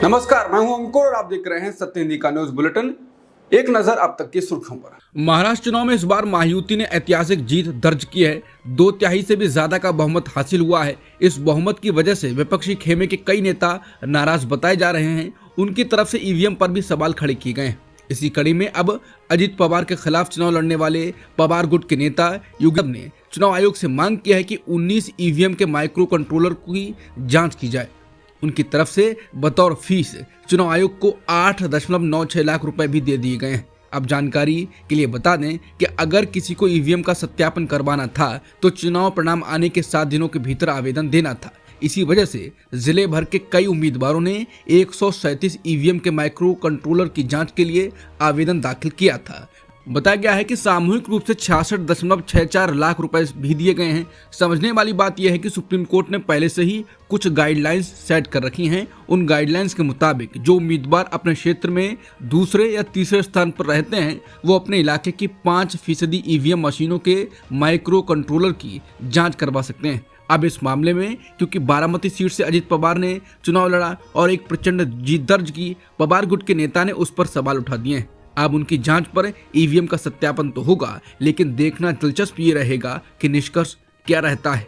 नमस्कार, मैं हूं अंकुर और आप देख रहे हैं सत्य हिंदी का न्यूज बुलेटिन। एक नजर अब तक की सुर्खियों पर। महाराष्ट्र चुनाव में इस बार महायुति ने ऐतिहासिक जीत दर्ज की है। 2/3 से भी ज्यादा का बहुमत हासिल हुआ है। इस बहुमत की वजह से विपक्षी खेमे के कई नेता नाराज बताए जा रहे हैं। उनकी तरफ से ईवीएम पर भी सवाल खड़े किए गए हैं। इसी कड़ी में अब अजित पवार के खिलाफ चुनाव लड़ने वाले पवार गुट के नेता युगल ने चुनाव आयोग से मांग किया है कि 19 ईवीएम के माइक्रो कंट्रोलर की जांच की जाए। उनकी तरफ से बतौर फीस चुनाव आयोग को 8.96 लाख रुपए भी दे दिए गए हैं। अब जानकारी के लिए बता दें कि अगर किसी को ईवीएम का सत्यापन करवाना था तो चुनाव परिणाम आने के 7 दिनों के भीतर आवेदन देना था। इसी वजह से जिले भर के कई उम्मीदवारों ने 137 ईवीएम के माइक्रो कंट्रोलर की जांच के लिए आवेदन दाखिल किया था। बताया गया है कि सामूहिक रूप से 66.64 लाख रुपए भी दिए गए हैं। समझने वाली बात यह है कि सुप्रीम कोर्ट ने पहले से ही कुछ गाइडलाइंस सेट कर रखी हैं। उन गाइडलाइंस के मुताबिक जो उम्मीदवार अपने क्षेत्र में दूसरे या तीसरे स्थान पर रहते हैं वो अपने इलाके की 5% ईवीएम मशीनों के माइक्रो कंट्रोलर की जाँच करवा सकते हैं। अब इस मामले में क्योंकि बारामती सीट से अजित पवार ने चुनाव लड़ा और एक प्रचंड जीत दर्ज की, पवार गुट के नेता ने उस पर सवाल उठा दिए हैं। अब उनकी जांच पर ईवीएम का सत्यापन तो होगा, लेकिन देखना दिलचस्प ये रहेगा कि निष्कर्ष क्या रहता है।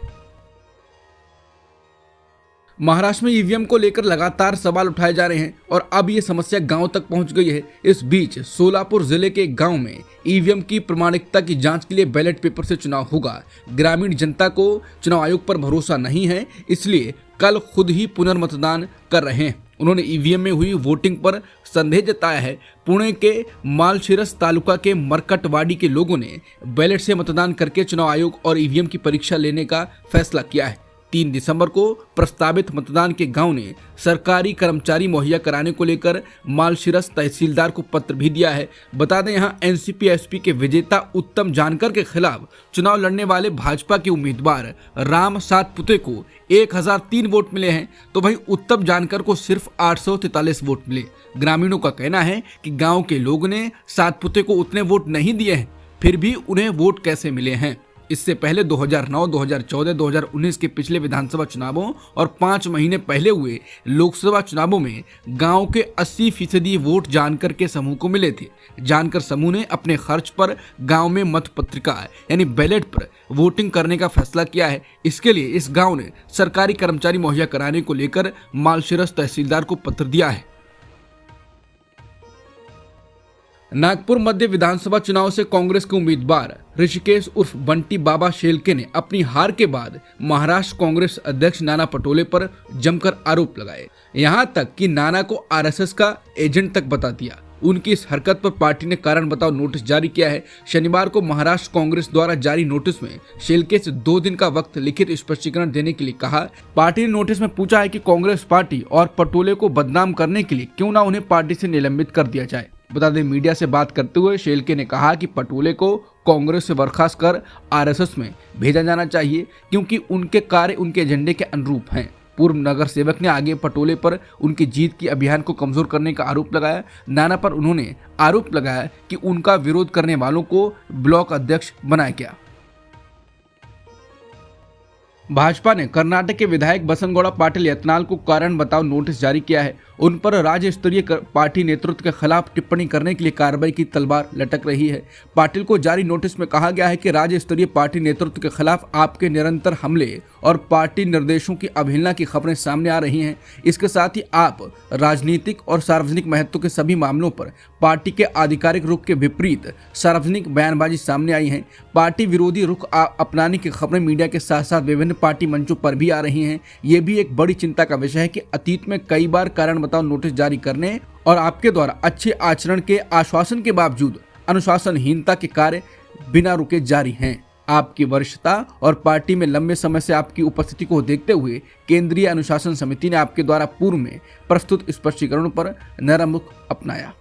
महाराष्ट्र में ईवीएम को लेकर लगातार सवाल उठाए जा रहे हैं और अब ये समस्या गांव तक पहुंच गई है। इस बीच सोलापुर जिले के एक गांव में ईवीएम की प्रमाणिकता की जांच के लिए बैलेट पेपर से चुनाव होगा। ग्रामीण जनता को चुनाव आयोग पर भरोसा नहीं है, इसलिए कल खुद ही पुनर्मतदान कर रहे हैं। उन्होंने ईवीएम में हुई वोटिंग पर संदेह जताया है। पुणे के मालशिरस तालुका के मरकटवाड़ी के लोगों ने बैलेट से मतदान करके चुनाव आयोग और ईवीएम की परीक्षा लेने का फैसला किया है। 3 दिसंबर को प्रस्तावित मतदान के गांव ने सरकारी कर्मचारी मुहैया कराने को लेकर मालशिरस तहसीलदार को पत्र भी दिया है। बता दें यहां एनसीपी एसपी के विजेता उत्तम जानकर के खिलाफ चुनाव लड़ने वाले भाजपा के उम्मीदवार राम सातपुते को 1003 वोट मिले हैं, तो वहीं उत्तम जानकर को सिर्फ 843 वोट मिले। ग्रामीणों का कहना है कि गाँव के लोगों ने सातपुते को उतने वोट नहीं दिए हैं, फिर भी उन्हें वोट कैसे मिले हैं। इससे पहले 2009, 2014, 2019 के पिछले विधानसभा चुनावों और 5 महीने पहले हुए लोकसभा चुनावों में गांव के 80% वोट जानकर के समूह को मिले थे। जानकर समूह ने अपने खर्च पर गांव में मत पत्रिका यानी बैलेट पर वोटिंग करने का फैसला किया है। इसके लिए इस गांव ने सरकारी कर्मचारी मुहैया कराने को लेकर मालशिरस तहसीलदार को पत्र दिया है। नागपुर मध्य विधानसभा चुनाव से कांग्रेस के उम्मीदवार ऋषिकेश उर्फ बंटी बाबा शेलके ने अपनी हार के बाद महाराष्ट्र कांग्रेस अध्यक्ष नाना पटोले पर जमकर आरोप लगाए। यहां तक कि नाना को आरएसएस का एजेंट तक बता दिया। उनकी इस हरकत पर पार्टी ने कारण बताओ नोटिस जारी किया है। शनिवार को महाराष्ट्र कांग्रेस द्वारा जारी नोटिस में शेलके से 2 दिन का वक्त लिखित स्पष्टीकरण देने के लिए कहा। पार्टी ने नोटिस में पूछा है कि कांग्रेस पार्टी और पटोले को बदनाम करने के लिए क्यों ना उन्हें पार्टी से निलंबित कर दिया जाए। बता दें मीडिया से बात करते हुए शेलके ने कहा कि पटोले को कांग्रेस से बर्खास्त कर आरएसएस में भेजा जाना चाहिए क्योंकि उनके कार्य उनके एजेंडे के अनुरूप हैं। पूर्व नगर सेवक ने आगे पटोले पर उनकी जीत की अभियान को कमजोर करने का आरोप लगाया। नाना पर उन्होंने आरोप लगाया कि उनका विरोध करने वालों को ब्लॉक अध्यक्ष बनाया गया। भाजपा ने कर्नाटक के विधायक बसनगौड़ा पाटिल यत्नाल को कारण बताओ नोटिस जारी किया है। उन पर राज्य स्तरीय पार्टी नेतृत्व के खिलाफ टिप्पणी करने के लिए कार्रवाई की तलवार लटक रही है। पाटिल को जारी नोटिस में कहा गया है कि राज्य स्तरीय पार्टी नेतृत्व के खिलाफ आपके निरंतर हमले और पार्टी निर्देशों की अवहेलना की खबरें सामने आ रही हैं। इसके साथ ही आप राजनीतिक और सार्वजनिक महत्व के सभी मामलों पर पार्टी के आधिकारिक रुख के विपरीत सार्वजनिक बयानबाजी सामने आई है। पार्टी विरोधी रुख अपनाने की खबरें मीडिया के साथ साथ विभिन्न पार्टी मंचों पर भी आ रही हैं। ये भी एक बड़ी चिंता का विषय है कि अतीत में कई बार कारण बताओ नोटिस जारी करने और आपके द्वारा अच्छे आचरण के आश्वासन के बावजूद अनुशासनहीनता के कार्य बिना रुके जारी हैं। आपकी वरिष्ठता और पार्टी में लंबे समय से आपकी उपस्थिति को देखते हुए केंद्रीय अनुशासन समिति ने आपके द्वारा पूर्व में प्रस्तुत स्पष्टीकरणों पर नरम रुख अपनाया।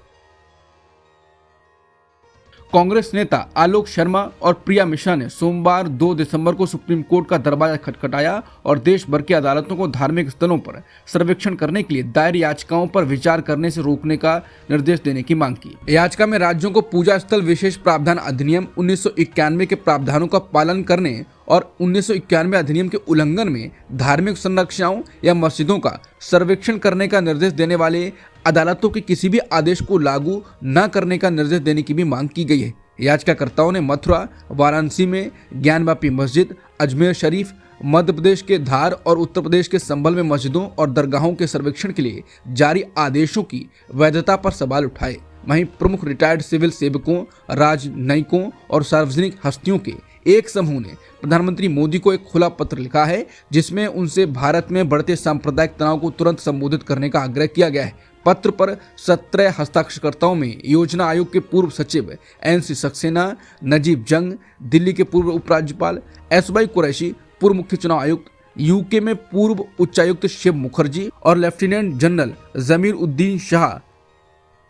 कांग्रेस नेता आलोक शर्मा और प्रिया मिश्रा ने सोमवार 2 दिसंबर को सुप्रीम कोर्ट का दरवाजा खटखटाया और देश भर की अदालतों को धार्मिक स्थलों पर सर्वेक्षण करने के लिए दायर याचिकाओं पर विचार करने से रोकने का निर्देश देने की मांग की। याचिका में राज्यों को पूजा स्थल विशेष प्रावधान अधिनियम 1991 के प्रावधानों का पालन करने और 1991 अधिनियम के उल्लंघन में धार्मिक संरचनाओं या मस्जिदों का सर्वेक्षण करने का निर्देश देने वाले अदालतों के किसी भी आदेश को लागू न करने का निर्देश देने की भी मांग की गई है। याचिकाकर्ताओं ने मथुरा, वाराणसी में ज्ञानवापी मस्जिद, अजमेर शरीफ, मध्य प्रदेश के धार और उत्तर प्रदेश के संभल में मस्जिदों और दरगाहों के सर्वेक्षण के लिए जारी आदेशों की वैधता पर सवाल उठाए। वहीं प्रमुख रिटायर्ड सिविल सेवकों, राजनयिकों और सार्वजनिक हस्तियों के एक समूह ने प्रधानमंत्री मोदी को एक खुला पत्र लिखा है, जिसमें उनसे भारत में बढ़ते सांप्रदायिक तनाव को तुरंत संबोधित करने का आग्रह किया गया है। पत्र पर 17 हस्ताक्षरकर्ताओं में योजना आयोग के पूर्व सचिव NC सक्सेना, नजीब जंग, दिल्ली के पूर्व उपराज्यपाल SY कुरैशी, पूर्व मुख्य चुनाव आयुक्त, यूके में पूर्व उच्चायुक्त शिव मुखर्जी और लेफ्टिनेंट जनरल जमीर उद्दीन शाह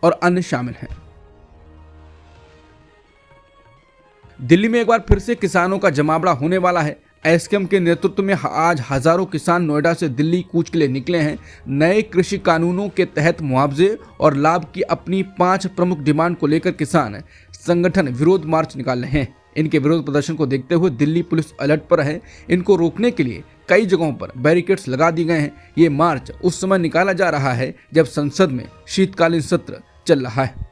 और अन्य शामिल हैं। दिल्ली में एक बार फिर से किसानों का जमावड़ा होने वाला है। एसकेएम के नेतृत्व में आज हजारों किसान नोएडा से दिल्ली कूच के लिए निकले हैं। नए कृषि कानूनों के तहत मुआवजे और लाभ की अपनी 5 प्रमुख डिमांड को लेकर किसान संगठन विरोध मार्च निकाल रहे हैं। इनके विरोध प्रदर्शन को देखते हुए दिल्ली पुलिस अलर्ट पर है। इनको रोकने के लिए कई जगहों पर बैरिकेड्स लगा दिए गए हैं। ये मार्च उस समय निकाला जा रहा है जब संसद में शीतकालीन सत्र चल रहा है।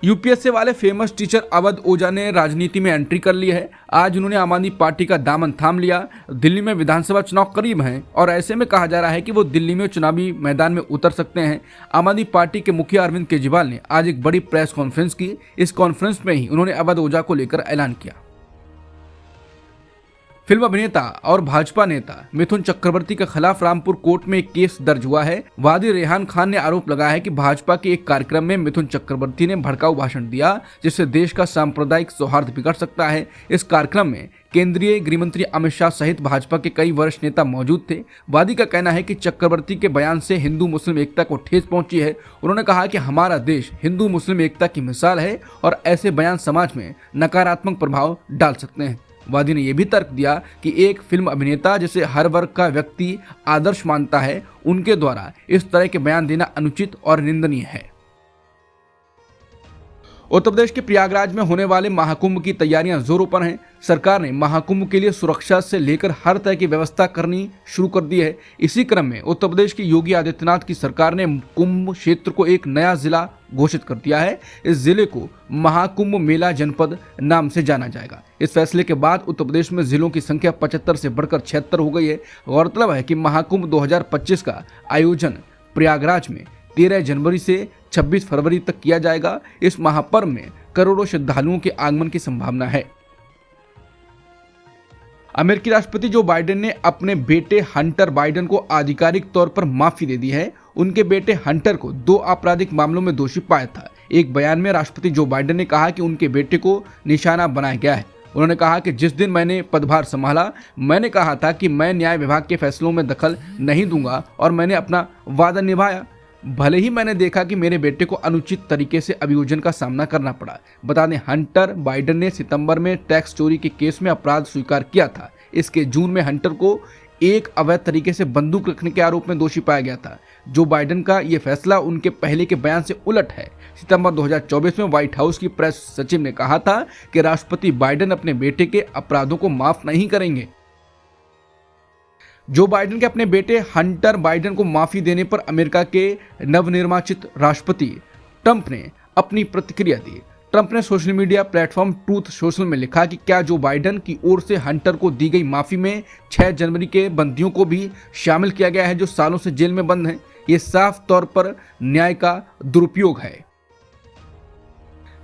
यूपीएससी वाले फेमस टीचर अवध ओझा ने राजनीति में एंट्री कर ली है। आज उन्होंने आम आदमी पार्टी का दामन थाम लिया। दिल्ली में विधानसभा चुनाव करीब हैं और ऐसे में कहा जा रहा है कि वो दिल्ली में चुनावी मैदान में उतर सकते हैं। आम आदमी पार्टी के मुखिया अरविंद केजरीवाल ने आज एक बड़ी प्रेस कॉन्फ्रेंस की। इस कॉन्फ्रेंस में ही उन्होंने अवध ओझा को लेकर ऐलान किया। फिल्म अभिनेता और भाजपा नेता मिथुन चक्रवर्ती के खिलाफ रामपुर कोर्ट में एक केस दर्ज हुआ है। वादी रेहान खान ने आरोप लगाया है कि भाजपा के एक कार्यक्रम में मिथुन चक्रवर्ती ने भड़काऊ भाषण दिया, जिससे देश का सांप्रदायिक सौहार्द बिगड़ सकता है। इस कार्यक्रम में केंद्रीय गृहमंत्री अमित शाह सहित भाजपा के कई वरिष्ठ नेता मौजूद थे। वादी का कहना है कि चक्रवर्ती के बयान से हिंदू मुस्लिम एकता को ठेस पहुंची है। उन्होंने कहा कि हमारा देश हिंदू मुस्लिम एकता की मिसाल है और ऐसे बयान समाज में नकारात्मक प्रभाव डाल सकते हैं। वादी ने यह भी तर्क दिया कि एक फिल्म अभिनेता जिसे हर वर्ग का व्यक्ति आदर्श मानता है, उनके द्वारा इस तरह के बयान देना अनुचित और निंदनीय है। उत्तर प्रदेश के प्रयागराज में होने वाले महाकुंभ की तैयारियां जोरों पर हैं। सरकार ने महाकुंभ के लिए सुरक्षा से लेकर हर तरह की व्यवस्था करनी शुरू कर दी है। इसी क्रम में उत्तर प्रदेश की योगी आदित्यनाथ की सरकार ने कुंभ क्षेत्र को एक नया जिला घोषित कर दिया है। इस जिले को महाकुंभ मेला जनपद नाम से जाना जाएगा। इस फैसले के बाद उत्तर प्रदेश में जिलों की संख्या 75 से बढ़कर 76 हो गई है। गौरतलब है कि महाकुंभ 2025 का आयोजन प्रयागराज में 13 जनवरी से 26 फरवरी तक किया जाएगा। इस महापर्व में करोड़ों श्रद्धालुओं के आगमन की संभावना है। अमेरिकी राष्ट्रपति जो बाइडेन ने अपने बेटे हंटर बाइडेन को आधिकारिक तौर पर माफी दे दी है। उनके बेटे हंटर को 2 आपराधिक मामलों में दोषी पाया था। एक बयान में राष्ट्रपति जो बाइडेन ने कहा कि उनके बेटे को निशाना बनाया गया है। उन्होंने कहा कि जिस दिन मैंने पदभार संभाला, मैंने कहा था कि मैं न्याय विभाग के फैसलों में दखल नहीं दूंगा और मैंने अपना वादा निभाया। भले ही मैंने देखा कि मेरे बेटे को अनुचित तरीके से अभियोजन का सामना करना पड़ा। बता दें, हंटर बाइडेन ने सितंबर में टैक्स चोरी के केस में अपराध स्वीकार किया था। इसके जून में हंटर को एक अवैध तरीके से बंदूक रखने के आरोप में दोषी पाया गया था। जो बाइडेन का यह फैसला उनके पहले के बयान से उलट है। सितंबर 2024 में व्हाइट हाउस की प्रेस सचिव ने कहा था कि राष्ट्रपति बाइडेन अपने बेटे के अपराधों को माफ नहीं करेंगे। जो बाइडेन के अपने बेटे हंटर बाइडेन को माफी देने पर अमेरिका के नवनिर्वाचित राष्ट्रपति ट्रंप ने अपनी प्रतिक्रिया दी। ट्रंप ने social media platform truth social में लिखा कि क्या जो बाइडेन की ओर से हंटर को दी गई माफी में 6 जनवरी के बंदियों को भी शामिल किया गया है जो सालों से जेल में बंद हैं। ये साफ तौर पर न्याय का दुरुपयोग है।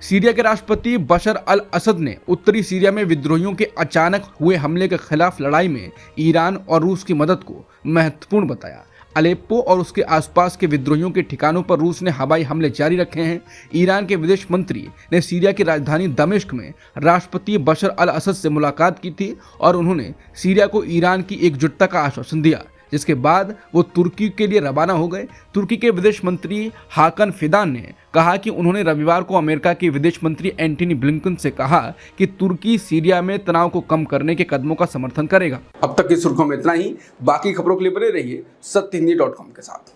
सीरिया के राष्ट्रपति बशर अल असद ने उत्तरी सीरिया में विद्रोहियों के अचानक हुए हमले के खिलाफ लड़ाई में ईरान और रूस की मदद को महत्वपूर्ण बताया। अलेप्पो और उसके आसपास के विद्रोहियों के ठिकानों पर रूस ने हवाई हमले जारी रखे हैं। ईरान के विदेश मंत्री ने सीरिया की राजधानी दमिश्क में राष्ट्रपति बशर अल असद से मुलाकात की थी और उन्होंने सीरिया को ईरान की एकजुटता का आश्वासन दिया। जिसके बाद वो तुर्की के लिए रवाना हो गए। तुर्की के विदेश मंत्री हाकन फिदान ने कहा कि उन्होंने रविवार को अमेरिका के विदेश मंत्री एंटनी ब्लिंकन से कहा कि तुर्की सीरिया में तनाव को कम करने के कदमों का समर्थन करेगा। अब तक की सुर्खियों में इतना ही। बाकी खबरों के लिए बने रहिए सत्यहिंदी.com के साथ।